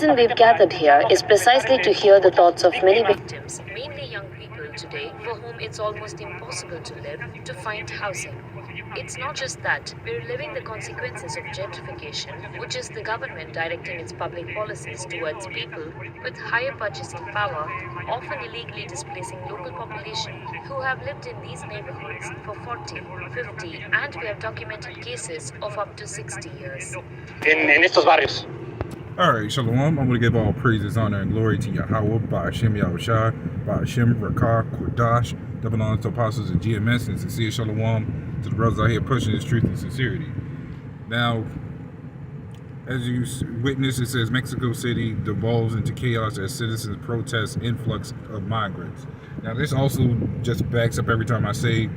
reason we've gathered here is precisely to hear the thoughts of many victims, mainly young people today, for whom it's almost impossible to live, to find housing. It's not just that, we're living the consequences of gentrification, which is the government directing its public policies towards people with higher purchasing power, often illegally displacing local population who have lived in these neighborhoods for 40, 50, and we have documented cases of up to 60 years. En estos barrios. Alright, Shalom. I'm going to give all praises, honor, and glory to Yahawah, YAHAWAHSHI'S, Hashem, Rakah, Kodash, double honors to apostles and GMS, and sincere Shalom to the brothers out here pushing this truth and sincerity. Now, as you witness, it says Mexico City devolves into chaos as citizens protest influx of migrants. Now, this also just backs up every time I say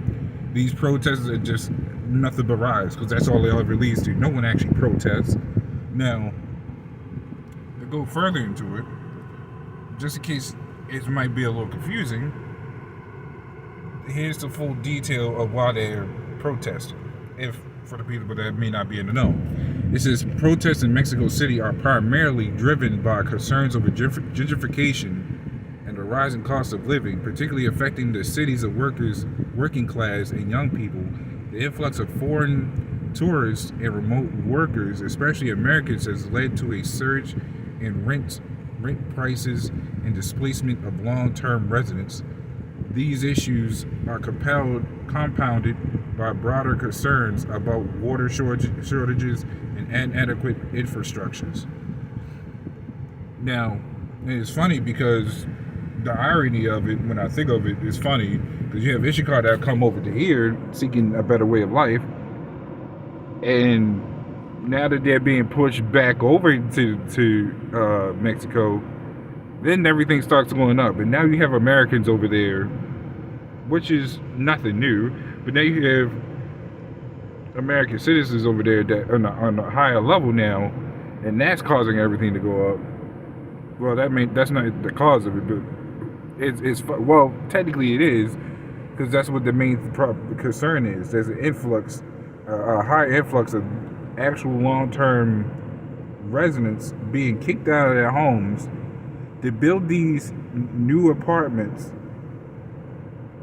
these protests are just nothing but riots, because that's all they ever leads to. No one actually protests. Now, to go further into it, just in case it might be a little confusing, here's the full detail of why they're protesting, if for the people that may not be in the know. It says protests in Mexico City are primarily driven by concerns over gentrification and the rising cost of living, particularly affecting the cities of workers, working class, and young people. The influx of foreign tourists and remote workers, especially Americans, has led to a surge in rent prices and displacement of long-term residents. These issues are compounded by broader concerns about water shortages and inadequate infrastructures. Now, it's funny because the irony of it, when I think of it, is funny because you have Ishikar that come over to here seeking a better way of life, and now that they're being pushed back over to Mexico, then everything starts going up. And now you have Americans over there, which is nothing new, but now you have American citizens over there that are on a higher level now, and that's causing everything to go up. Well, that's not the cause of it, but it's well, technically it is, because that's what the main concern is. There's an influx, a high influx of actual long-term residents being kicked out of their homes to build these new apartments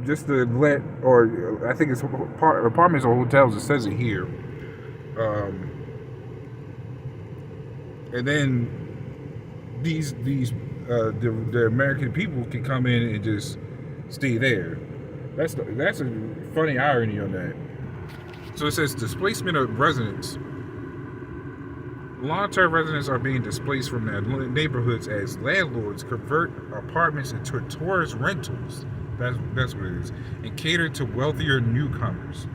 just to let, or I think it's apartments or hotels, it says it here, and then the American people can come in and just stay there. That's a funny irony on that. So it says displacement of residents. Long-term residents are being displaced from their neighborhoods as landlords convert apartments into tourist rentals. That's what it is, and cater to wealthier newcomers.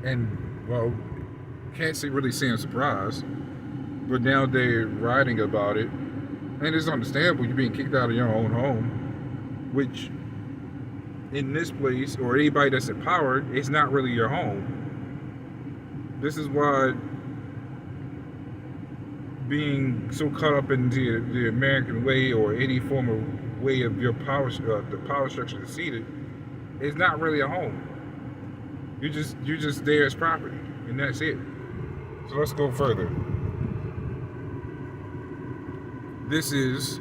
And well, can't really say I'm surprised, but now they're writing about it, and it's understandable. You're being kicked out of your own home, which in this place, or anybody that's in power, it's not really your home. This is why being so caught up in the American way, or any form of way of your power, the power structure is seated, is not really a home. You're just there as property, and that's it. So let's go further. This is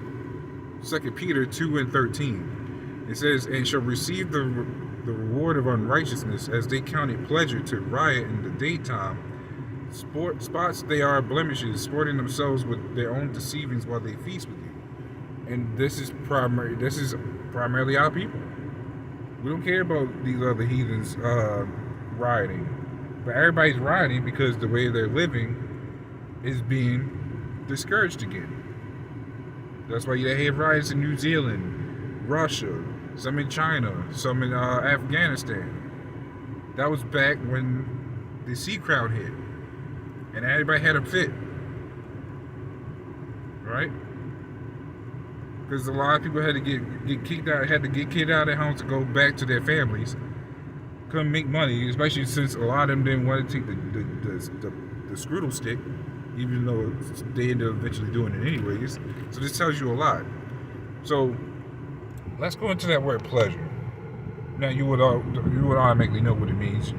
2 Peter 2:13. It says, "And shall receive the reward of unrighteousness, as they count it pleasure to riot in the daytime. Spots they are blemishes, sporting themselves with their own deceivings while they feast with you." And this is primarily our people. We don't care about these other heathens rioting, but everybody's rioting because the way they're living is being discouraged again. That's why you have riots in New Zealand, Russia, some in China, some in Afghanistan. That was back when the sea crowd hit, and everybody had a fit, right? Because a lot of people had to get kicked out, had to get kicked out of their homes to go back to their families, couldn't make money, especially since a lot of them didn't want to take the scroodle stick, even though they ended up eventually doing it anyways. So this tells you a lot. So let's go into that word pleasure. Now you would automatically know what it means,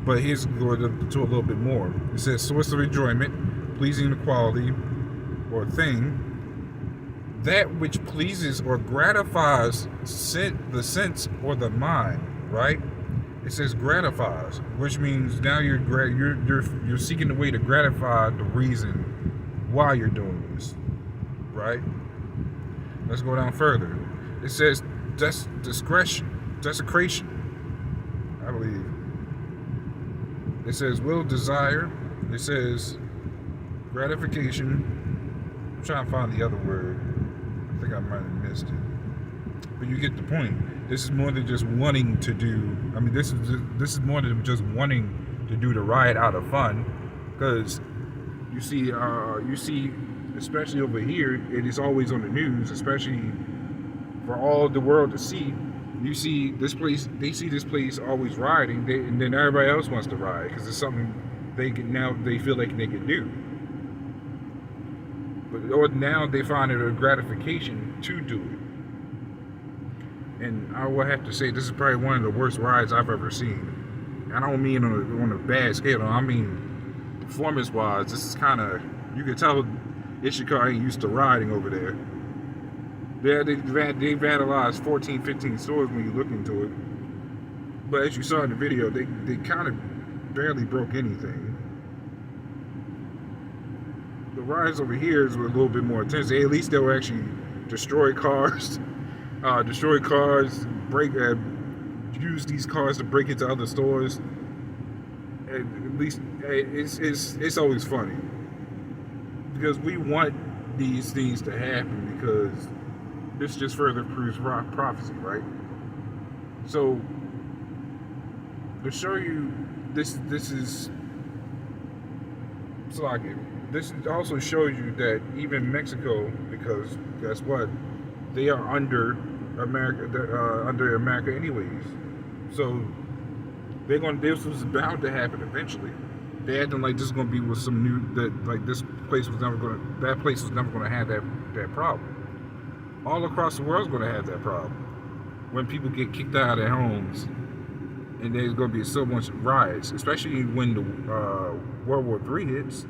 but here's going to a little bit more. It says source of enjoyment, pleasing the quality or thing, that which pleases or gratifies the sense or the mind, right? It says gratifies, which means now you're seeking a way to gratify the reason why you're doing this, right? Let's go down further. It says desecration, I believe. It says will desire. It says gratification. I'm trying to find the other word. I think I might have missed it. But you get the point. This is more than just wanting to do. I mean, this is more than just wanting to do the riot out of fun, because you see, especially over here, it is always on the news, especially for all the world to see. You see this place, they see this place always rioting, and then everybody else wants to riot because it's something they feel like they can do. Or now they find it a gratification to do it. And I will have to say, this is probably one of the worst riots I've ever seen. I don't mean on a bad scale. I mean performance-wise. This is kind of, you can tell Ishikawa ain't used to riding over there. They've vandalized 14, 15 stores when you look into it. But as you saw in the video, they kind of barely broke anything. The riots over here is a little bit more intense. At least they'll actually destroy cars, use these cars to break into other stores. And at least it's always funny, because we want these things to happen, because this just further proves prophecy, right? So to show you this is Slogging. This also shows you that even Mexico, because guess what, they are under America anyways. So this was bound to happen eventually. They acting like this is gonna be with some that place was never gonna have that problem. All across the world is gonna have that problem. When people get kicked out of their homes, and there's gonna be so much riots, especially when the World War III hits.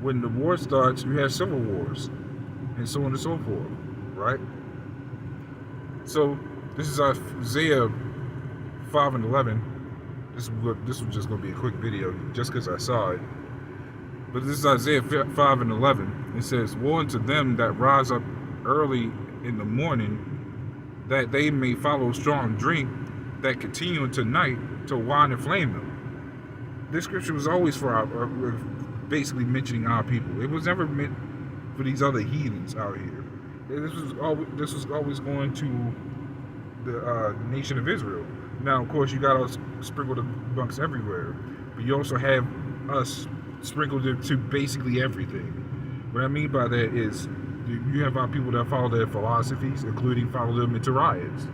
When the war starts, you have civil wars, and so on and so forth, right? So this is Isaiah 5 and 11. This was just going to be a quick video, just because I saw it. But this is Isaiah 5 and 11. It says, "Woe unto them that rise up early in the morning, that they may follow strong drink, that continue until night, till wine inflame them." This scripture was always for basically mentioning our people. It was never meant for these other heathens out here. This was always going to the nation of Israel. Now, of course, you got us sprinkled amongst everywhere, but you also have us sprinkled into basically everything. What I mean by that is, you have our people that follow their philosophies, including follow them into riots.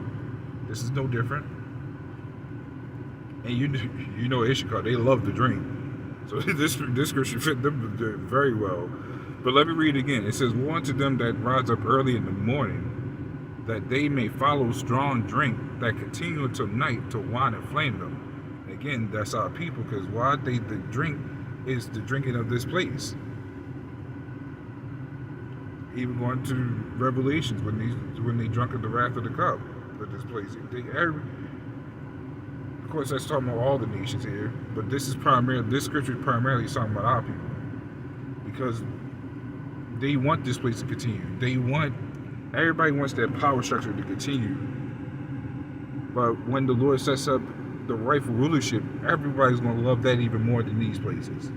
This is no different. And you know Ishikawa, they love to drink. So this scripture fit them very well. But let me read it again. It says, "Woe unto them that rise up early in the morning, that they may follow strong drink, that continue until night, till wine inflame them." Again, that's our people, because the drink is the drinking of this place. Even going to Revelations, when they drunk of the wrath of the cup of this place. Of course, that's talking about all the nations here, but this scripture is primarily talking about our people, because they want this place to continue. Everybody wants that power structure to continue. But when the Lord sets up the rightful rulership, everybody's going to love that even more than these places.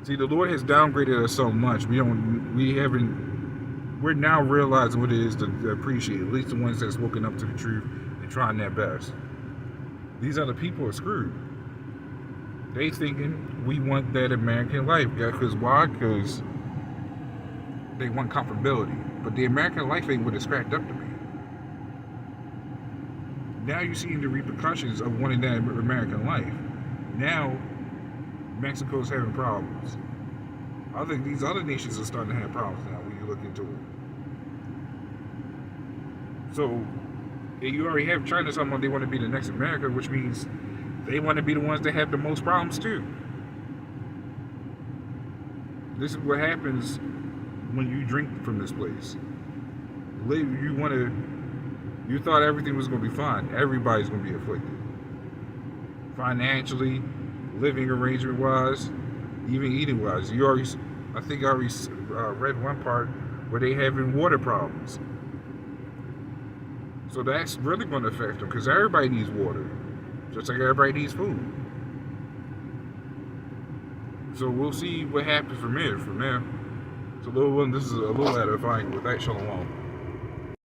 See, the Lord has downgraded us so much. We're now realizing what it is to appreciate, at least the ones that's woken up to the truth and trying their best. These other people are screwed. They thinking we want that American life. Yeah, because why? Because they want comfortability. But the American life ain't what it's cracked up to be. Now you're seeing the repercussions of wanting that American life. Now Mexico's having problems. I think these other nations are starting to have problems now when you look into it. So you already have China talking about they want to be the next America, which means they want to be the ones that have the most problems too. This is what happens when you drink from this place. You thought everything was going to be fine. Everybody's going to be afflicted. Financially, living arrangement wise, even eating wise. I think I already read one part where they having water problems. So that's really going to affect them because everybody needs water, just like everybody needs food. So we'll see what happens from there. This is a little edifying with that. Shalom.